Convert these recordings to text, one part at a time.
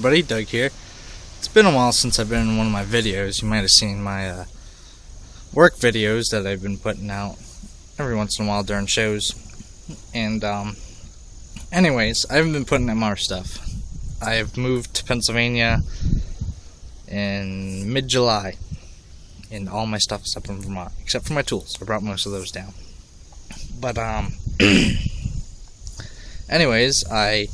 everybody, Doug here. It's been a while since I've been in one of my videos. You might have seen my work videos that I've been putting out every once in a while during shows. And anyways, I haven't been putting out more stuff. I've moved to Pennsylvania in mid-July, and all my stuff is up in Vermont, except for my tools. I brought most of those down. But anyways, I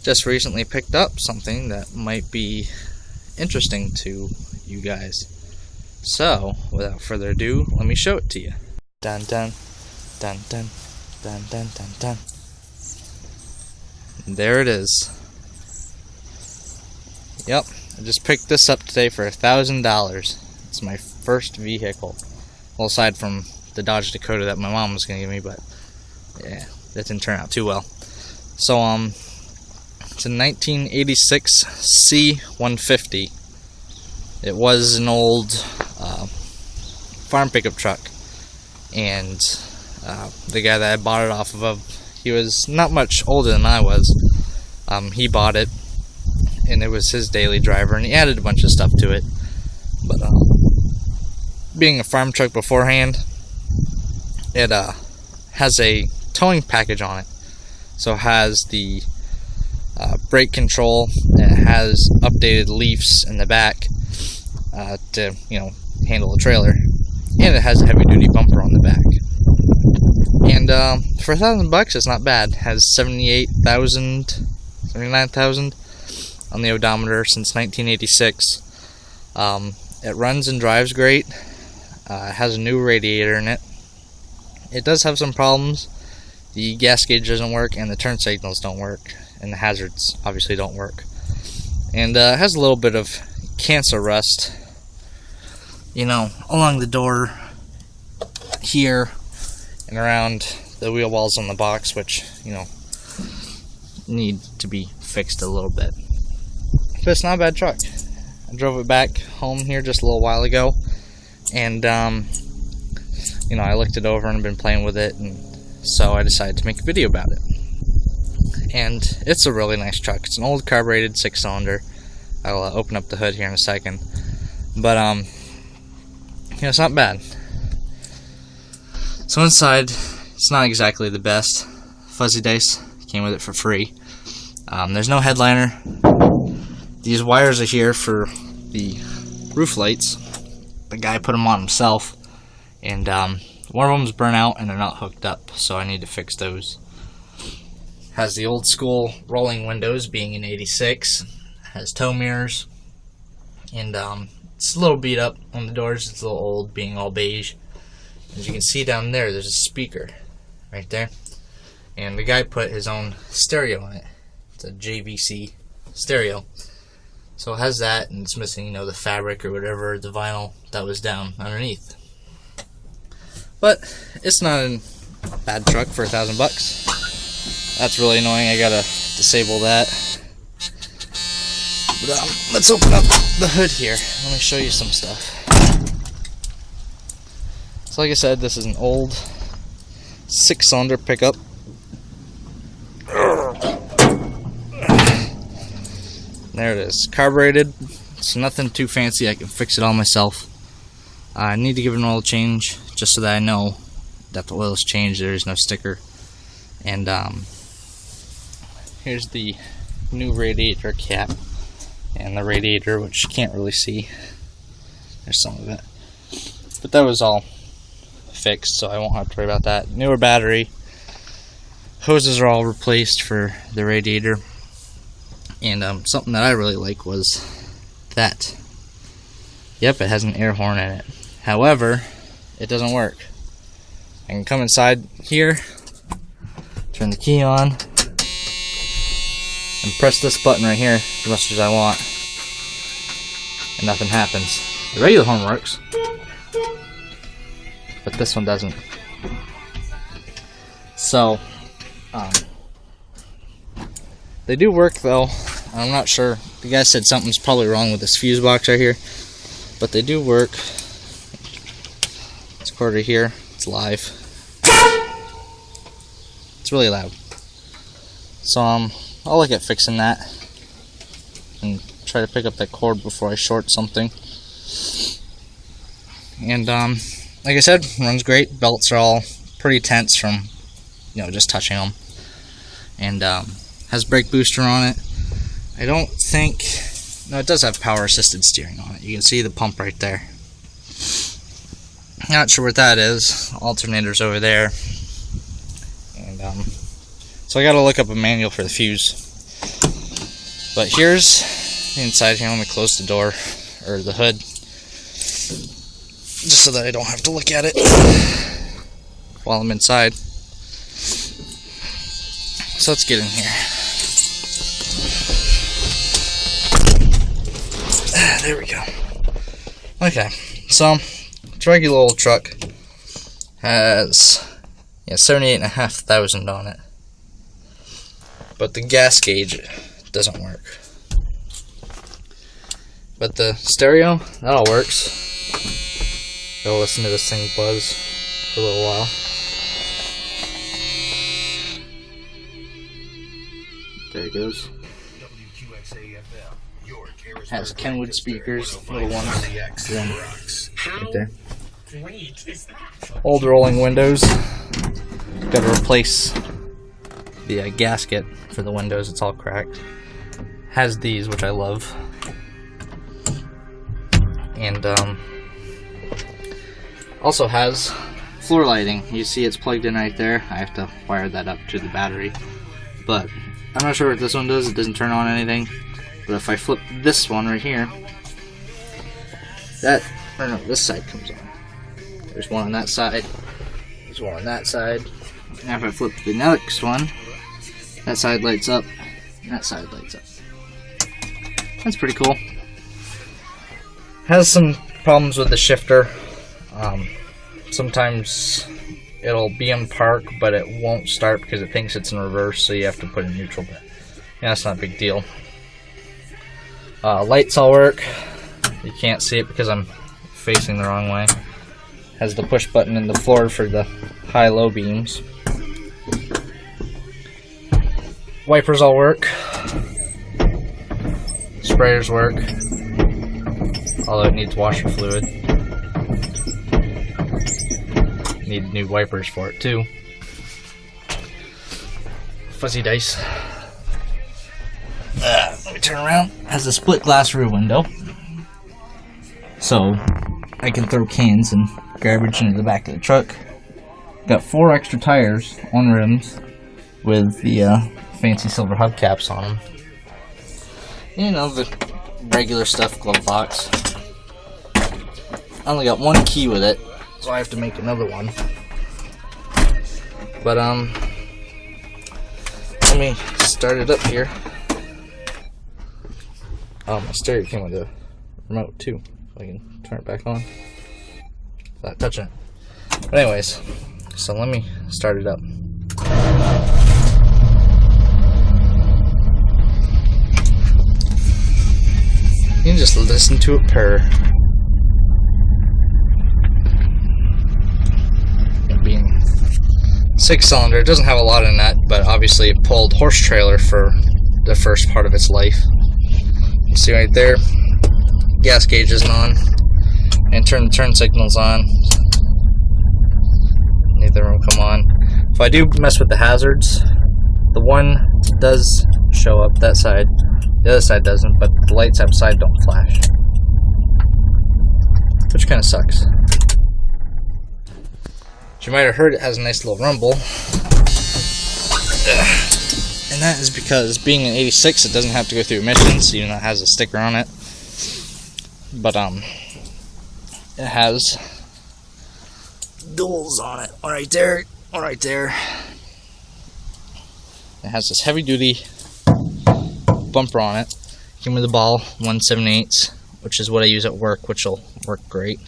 just recently picked up something that might be interesting to you guys. So, without further ado, let me show it to you. Dun dun dun dun dun dun dun dun. There it is. Yep, I just picked this up today for $1,000. It's my first vehicle. Well, aside from the Dodge Dakota that my mom was gonna give me, but yeah, that didn't turn out too well. So it's a 1986 C150. It was an old farm pickup truck, and the guy that I bought it off of, he was not much older than I was. He bought it, and it was his daily driver, and he added a bunch of stuff to it. But being a farm truck beforehand, it has a towing package on it. So it has the brake control, and it has updated leafs in the back to, handle the trailer, and it has a heavy-duty bumper on the back. And for $1,000, it's not bad. It has 79,000 on the odometer since 1986. It runs and drives great. It has a new radiator in it. It does have some problems. The gas gauge doesn't work, and the turn signals don't work, and the hazards obviously don't work. And it has a little bit of cancer rust, along the door here and around the wheel wells on the box, which, need to be fixed a little bit. But it's not a bad truck. I drove it back home here just a little while ago, and I looked it over and I've been playing with it, and so I decided to make a video about it. And it's a really nice truck. It's an old carbureted 6-cylinder. I'll open up the hood here in a second. But it's not bad. So inside, it's not exactly the best. Fuzzy dice came with it for free. There's no headliner. These wires are here for the roof lights. The guy put them on himself, and one of them's burnt out and they're not hooked up, so I need to fix those. Has the old school rolling windows, being in '86. Has tow mirrors, and it's a little beat up on the doors. It's a little old, being all beige. As you can see down there's a speaker right there, and the guy put his own stereo in it. It's a JVC stereo, so it has that, and it's missing, the fabric or whatever, the vinyl that was down underneath. But it's not a bad truck for $1,000. That's really annoying. I gotta disable that. But let's open up the hood here. Let me show you some stuff. So like I said, this is an old 6-cylinder pickup. There it is. Carbureted. It's nothing too fancy. I can fix it all myself. I need to give it an oil change, just so that I know that the oil is changed. There is no sticker. And here's the new radiator cap, and the radiator, which you can't really see. There's some of it, but that was all fixed, so I won't have to worry about that. Newer battery. Hoses are all replaced for the radiator. And something that I really like was that. Yep, it has an air horn in it. However, it doesn't work. I can come inside here, turn the key on, and press this button right here as much as I want, and nothing happens. The regular horn works, but this one doesn't. So, they do work though. I'm not sure. The guy said something's probably wrong with this fuse box right here, but they do work. It's quarter here. It's live. It's really loud. So I'll look at fixing that and try to pick up that cord before I short something. And like I said, runs great. Belts are all pretty tense from just touching them. And has brake booster on it. I don't think, no, it does have power assisted steering on it. You can see the pump right there. Not sure what that is. Alternator's over there. And so I gotta look up a manual for the fuse. But here's the inside here. Let me close the door, or the hood, just so that I don't have to look at it while I'm inside. So let's get in here. There we go. Okay, so it's a regular old truck. Has 78,500 on it, but the gas gauge doesn't work. But the stereo, that all works. I'll listen to this thing buzz for a little while. There it goes. Has Kenwood speakers, little ones. Right there. Old rolling windows. Got to replace the gasket for the windows. It's all cracked. Has these, which I love. And also has floor lighting. You see it's plugged in right there. I have to wire that up to the battery. But I'm not sure what this one does. It doesn't turn on anything. But if I flip this one right here, this side comes on. There's one on that side. There's one on that side. Now if I flip to the next one, that side lights up, and that side lights up. That's pretty cool. Has some problems with the shifter. Sometimes it'll be in park, but it won't start because it thinks it's in reverse, so you have to put it in neutral. But yeah, that's not a big deal. Lights all work. You can't see it because I'm facing the wrong way. Has the push button in the floor for the high-low beams. Wipers all work. Sprayers work, although it needs washer fluid. Need new wipers for it too. Fuzzy dice. Let me turn around. Has a split glass rear window, so I can throw cans and garbage into the back of the truck. Got 4 extra tires on rims with the fancy silver hubcaps on them. The regular stuff, glove box. I only got 1 key with it, so I have to make another one. But let me start it up here. Oh, my stereo came with a remote too, so I can turn it back on without touching it. But anyways, so let me start it up. You can just listen to it purr. It being 6-cylinder, it doesn't have a lot in that, but obviously it pulled horse trailer for the first part of its life. You see right there, gas gauge isn't on, and turn signal's on. Neither of them come on. If I do mess with the hazards, the one does show up, that side. The other side doesn't, but the lights outside don't flash, which kind of sucks. As you might have heard, it has a nice little rumble, and that is because being an 86, it doesn't have to go through emissions, even though it has a sticker on it. But it has duals on it, one right there, one right there. It has this heavy-duty bumper on it. Came with a ball, 1/7/8, which is what I use at work, which will work great.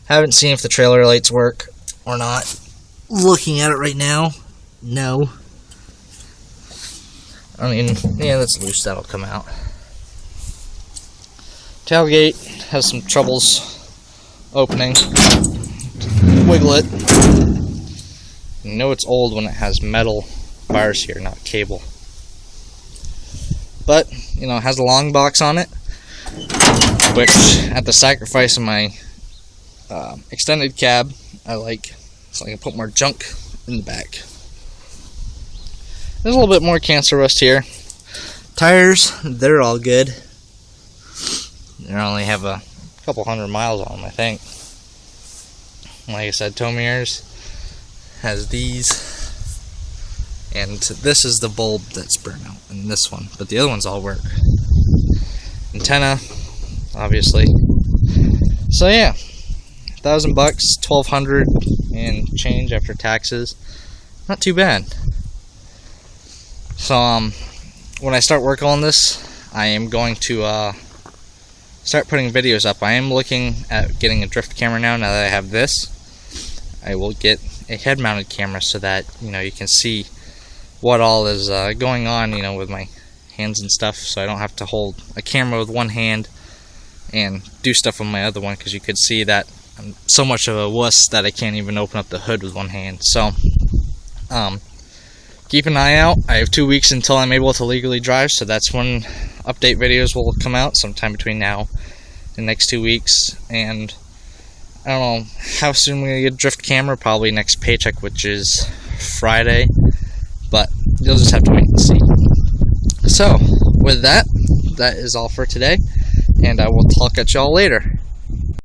Haven't seen if the trailer lights work or not. Looking at it right now, no. I mean, yeah, that's loose, that'll come out. Tailgate has some troubles opening. Wiggle it. You know it's old when it has metal bars here, not cable. but you know, it has a long box on it, which at the sacrifice of my extended cab I like, so I can put more junk in the back. There's a little bit more cancer rust here. Tires, they're all good. They only have a couple hundred miles on them, I think. Like I said, tow mirrors has these, and this is the bulb that's burnt out in this one, but the other ones all work. Antenna, obviously. So yeah, $1,000, $1,200 and change after taxes. Not too bad. So when I start working on this, I am going to start putting videos up. I am looking at getting a drift camera now that I have this. I will get a head-mounted camera so that, you know, you can see what all is going on, you know, with my hands and stuff, so I don't have to hold a camera with one hand and do stuff with my other one, because you could see that I'm so much of a wuss that I can't even open up the hood with one hand. So keep an eye out. I have 2 weeks until I'm able to legally drive, so that's when update videos will come out, sometime between now and the next 2 weeks. And I don't know how soon we're going to get a drift camera, probably next paycheck, which is Friday, but you'll just have to wait and see. So with that, that is all for today, and I will talk at y'all later.